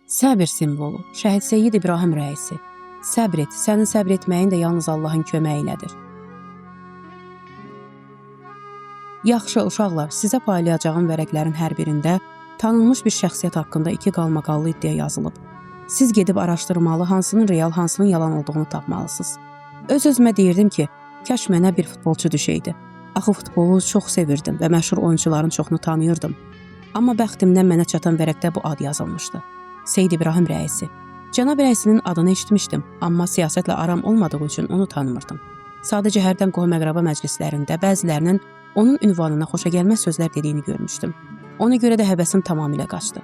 Səbir simvolu, Şəhid Seyyid İbrahim rəisi. Səbr et, sənin səbr etməyin də yalnız Allahın köməyi ilədir. Yaxşı uşaqlar, sizə paylayacağım vərəqlərin hər birində tanınmış bir şəxsiyyət haqqında 2 qalmaqallı iddia yazılıb. Siz gedib araşdırmalı, hansının real, hansının yalan olduğunu tapmalısınız. Öz-özümə deyirdim ki, kaş mənə bir futbolçu düşəydi. Axı futbolu çox sevirdim və məşhur oyuncuların çoxunu tanıyırdım. Amma bəxtimdən mənə çatan vərəqdə bu ad yazılmışdı. Seyyid İbrahim rəisi. Cənab rəisinin adını eşitmişdim, amma siyasətlə aram olmadığı üçün onu tanımırdım. Sadəcə hərdən qohum-əqraba məclislərində bəzilərinin onun ünvanına xoşagəlməz sözlər dediyini görmüşdüm. Ona görə də həvəsim tamamilə qaçdı.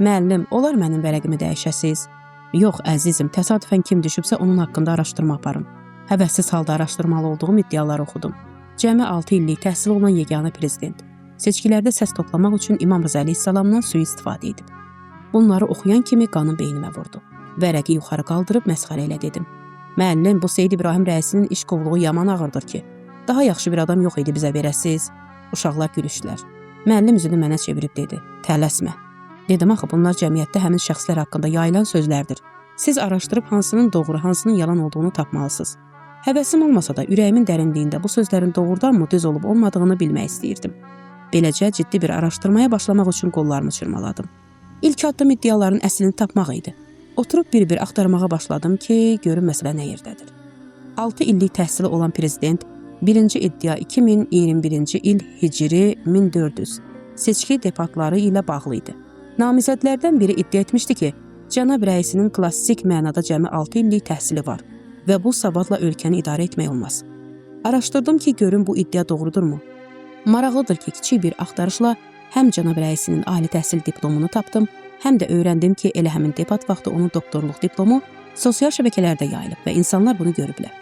Müəllim, olar mənim vərəqimi dəyişəsiz? Yox, əzizim, təsadüfən kim düşübsə onun haqqında araşdırma aparın. Həvəssiz halda araşdırmalı olduğum iddiaları oxudum. Cəmi 6 illik təhsil olan yeganə prezident. Seçkilərdə səs toplamaq üçün İmam Rza əleyhissalamdan sui-istifadə edib. Bunları oxuyan kimi qanım beynimə vurdu. Vərəqi yuxarı qaldırıb məsxərə ilə dedim. Müəllim, bu Seyyid İbrahim rəisinin iş qovluğu yaman ağırdır ki. Daha yaxşı bir adam yox idi bizə verəsiz. Uşaqlar gülüşdülər. Müəllim üzünü mənə çevirib dedi. Tələsmə. Dedim axı bunlar cəmiyyətdə həmin şəxslər haqqında yayılan sözlərdir. Siz araşdırıb hansının doğru, hansının yalan olduğunu tapmalısınız. Həvəsim olmasa da ürəyimin dərinliyində bu sözlərin doğrudanmı düz olub olmadığını bilmək istəyirdim. Beləcə ciddi bir araşdırmaya başlamaq üçün qollarımı çırmaladım. İlk addım iddiaların əslini tapmaq idi. Oturub bir-bir axtarmağa başladım ki, görün məsələ nə yerdədir. 6 illik təhsili olan prezident, birinci iddia 2021-ci il Hicri 1400 seçki departları ilə bağlı idi. Namizədlərdən biri iddia etmişdi ki, cənab rəisinin klassik mənada cəmi 6 illik təhsili var və bu savadla ölkəni idarə etmək olmaz. Araşdırdım ki, görün bu iddia doğrudurmu? Maraqlıdır ki, kiçik bir axtarışla həm cənab rəisinin ali təhsil diplomunu tapdım, həm də öyrəndim ki, elə həmin debat vaxtı onun doktorluq diplomu sosial şəbəkələrdə yayılıb və insanlar bunu görüblər.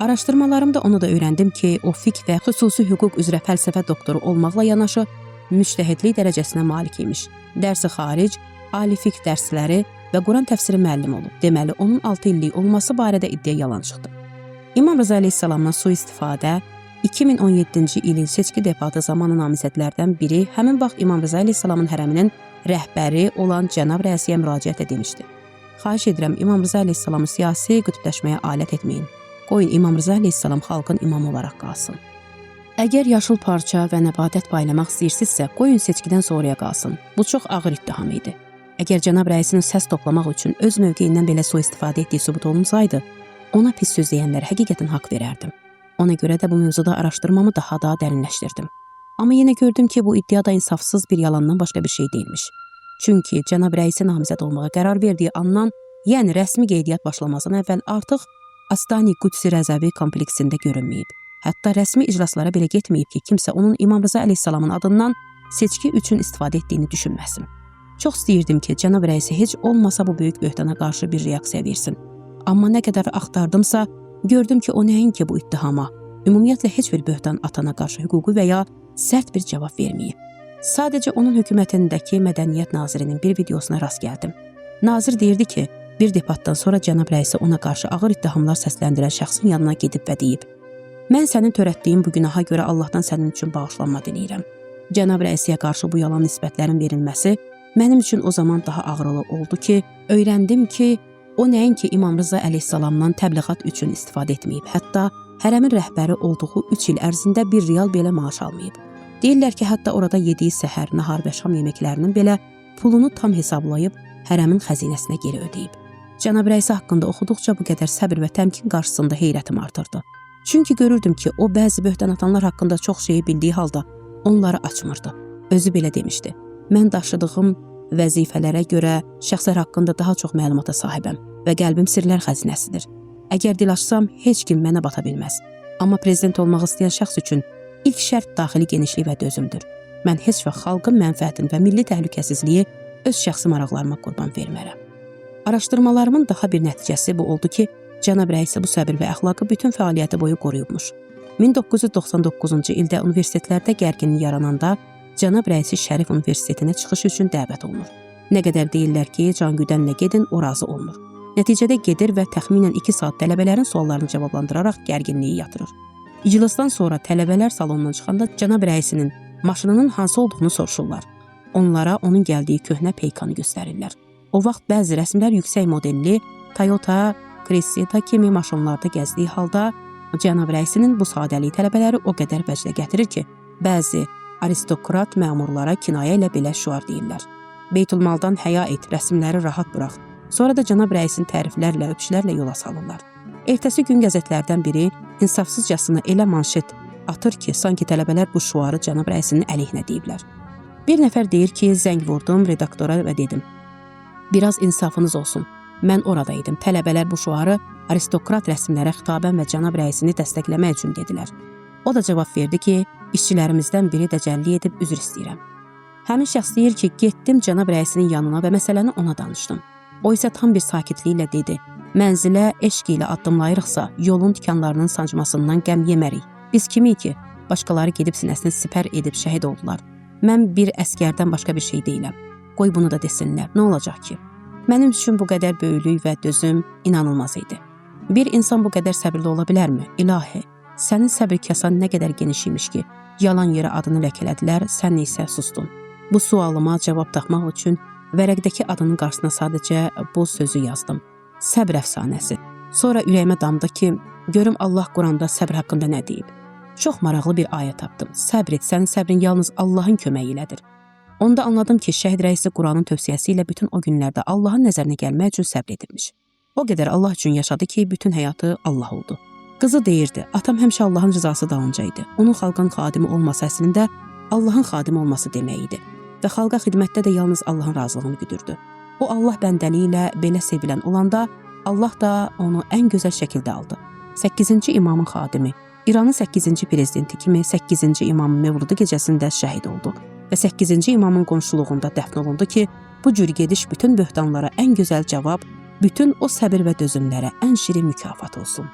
Araşdırmalarımda onu da öyrəndim ki, o fiqh və xüsusi hüquq üzrə fəlsəfə doktoru olmaqla yanaşı müctəhidlik dərəcəsinə malik imiş. Dərsi xaric, ali fiqh dərsləri və Quran təfsiri müəllim olub. Deməli, onun 6 illik olması barədə iddia yalan çıxdı. İmam Rza əleyhissalamdan sui-istifadə 2017-ci ilin seçki debatı zamanı namizədlərdən biri həmin vaxt İmam Rza əleyhissalamın hərəminin rəhbəri olan cənab rəisiyə müraciət edilmişdi. Xahiş edirəm, İmam Rza əleyhissalamı siyasi qütbləşməyə alət etməyin. Qoyun İmam Rza əleyhissalam xalqın imamı olaraq qalsın. Əgər yaşıl parça və nəbadət paylamaq istəyirsinizsə, qoyun seçkidən sonraya qalsın. Bu çox ağır ittiham idi. Əgər cənab rəisinin səs toplamaq üçün öz mövqeyindən belə sui-istifadə etdiyi sübut olunsaydı, ona pis söz deyənlərə həqiqətən haqq verərdim. Ona görə də bu mövzuda araşdırmamı daha da dərinləşdirdim. Amma yenə gördüm ki, bu iddia da insafsız bir yalandan başqa bir şey deyilmiş. Çünki cənab rəisi namizəd olmağa qərar verdiyi andan, yəni rəsmi qeydiyyat başlamazdan əvvəl artıq Astani Qudsi Rəzəvi kompleksində görünməyib. Hətta rəsmi iclaslara belə getməyib ki, kimsə onun İmam Rza əleyhissalamın adından seçki üçün istifadə etdiyini düşünməsin. Çox istəyirdim ki, cənab rəisi heç olmasa bu böyük böhtana qarşı bir reaksiya versin. Amma nə qədər axtardımsa, gördüm ki, o nəinki bu ittihama, ümumiyyətlə heç bir böhtan atana qarşı hüquqi və ya sərt bir cavab verməyib. Sadəcə onun hökumətindəki mədəniyyət nazirinin bir videosuna rast gəldim. Nazir deyirdi ki, bir debatdan sonra cənab rəisi ona qarşı ağır ittihamlar səsləndirən şəxsin yanına gedib və deyib: Mən sənin törətdiyin bu günaha görə Allahdan sənin üçün bağışlanma diləyirəm. Cənab rəisiyə qarşı bu yalan nisbətlərin verilməsi mənim üçün o zaman daha ağrılı oldu ki, öyrəndim ki, o nəinki İmam Rza əleyhissalamdan təbliğat üçün istifadə etməyib, hətta hərəmin rəhbəri olduğu 3 il ərzində 1 real belə maaş almayıb. Deyirlər ki, hətta orada yediyi səhər, nahar və şam yeməklərinin belə pulunu tam hesablayıb hərəmin xəzinəsinə geri ödəyib. Cənab rəisi haqqında oxuduqca bu qədər səbir və təmkin qarşısında heyrətim artırdı. Çünki görürdüm ki, o bəzi böhtan atanlar haqqında çox şeyi bildiyi halda onları açmırdı. Özü belə demişdi: Mən daşıdığım vəzifələrə görə şəxslər haqqında daha çox məlumata sahibəm və qəlbim sirlər xəzinəsidir. Əgər dil açsam, heç kim mənə bata bilməz. Amma prezident olmaq istəyən şəxs üçün ilk şərt daxili genişlik və dözümdür. Mən heç vaxt xalqın mənfəətini və milli təhlükəsizliyi öz şəxsi maraqlarıma qurban vermərəm. Araşdırmalarımın daha bir nəticəsi bu oldu ki, cənab rəisi bu səbir və əxlaqı bütün fəaliyyəti boyu qoruyubmuş. 1999-cu ildə universitetlərdə gərginlik yarananda cənab rəisi Şərif Universitetinə çıxış üçün dəvət olunur. Nə qədər deyirlər ki, Cangüdənlə gedin, o razı olmur. Nəticədə gedir və təxminən 2 saat tələbələrin suallarını cavablandıraraq gərginliyi yatırır. İclasdan sonra tələbələr salondan çıxanda cənab rəisinin maşınının hansı olduğunu soruşurlar. Onlara onun gəldiyi köhnə peykanı göstərirlər. O vaxt bəzi rəsmlər yüksək modelli Toyota Cressida kimi maşınlarda gəzdiyi halda cənab rəisinin bu sadəlik tələbələri o qədər vəcdə gətirir ki, bəzi aristokrat məmurlara kinayə ilə belə şüar deyirlər. Beytulmaldan həya et, rəsmləri rahat burax. Sonra da cənab rəisin təriflərlə, öpüşlərlə yola salırlar. Ertəsi gün qəzetlərdən biri insafsızcasına elə manşet atır ki, sanki tələbələr bu şüarı cənab rəisinin əleyhinə deyiblər. Bir nəfər deyir ki, zəng vurdum redaktora və dedim: "Biraz insafınız olsun. Mən orada idim. Tələbələr bu şüarı aristokrat rəsmlərə xitabən və cənab rəisini dəstəkləmək üçün dedilər." O da cavab verdi ki, işçilərimizdən biri dəcəllik edib üzr istəyirəm. Həmin şəxs deyir ki, getdim cənab rəisinin yanına və məsələni ona danışdım. O isə tam bir sakitliklə dedi: "Mənzilə eşq ilə addımlayırıqsa, yolun tikanlarının sancmasından qəm yemərik. Biz kimik ki, başqaları gedib sinəsini sipər edib şəhid oldular. Mən bir əskərdən başqa bir şey deyiləm. Qoy bunu da desinlər, nə olacaq ki?" Mənim üçün bu qədər böyüklük və dözüm inanılmaz idi. Bir insan bu qədər səbirli ola bilərmi? İlahi, sənin səbir kasan nə qədər geniş imiş ki, yalan yerə adını ləkələdilər, sən isə sustun. Bu sualıma cavab tapmaq üçün vərəqdəki adının qarşısına sadəcə bu sözü yazdım: səbr əfsanəsi. Sonra ürəyimə damdı ki, görüm Allah Quranda səbr haqqında nə deyib. Çox maraqlı bir ayə tapdım. Səbr et, sənin səbrin yalnız Allahın köməyi ilədir. Onda anladım ki, şəhid rəisi Quranın tövsiyəsi ilə bütün o günlərdə Allahın nəzərinə gəlmək üçün səbr edirmiş. O qədər Allah üçün yaşadı ki, bütün həyatı Allah oldu. Qızı deyirdi, atam həmişə Allahın rızası dalınca idi. Onun xalqın xadimi olması əslində Allahın xadimi olması demək idi. Və xalqa xidmətdə də yalnız Allahın razılığını güdürdü. O Allah bəndəliyi ilə belə sevilən olanda, Allah da onu ən gözəl şəkildə aldı. 8-ci imamın xadimi, İranın 8-ci prezidenti kimi 8-ci imamın Mevludu gecəsində şəhid oldu və 8-ci imamın qonşuluğunda dəfn olundu ki, bu cür gediş bütün böhtanlara ən gözəl cavab, bütün o səbir və dözümlərə ən şirin mükafat olsun.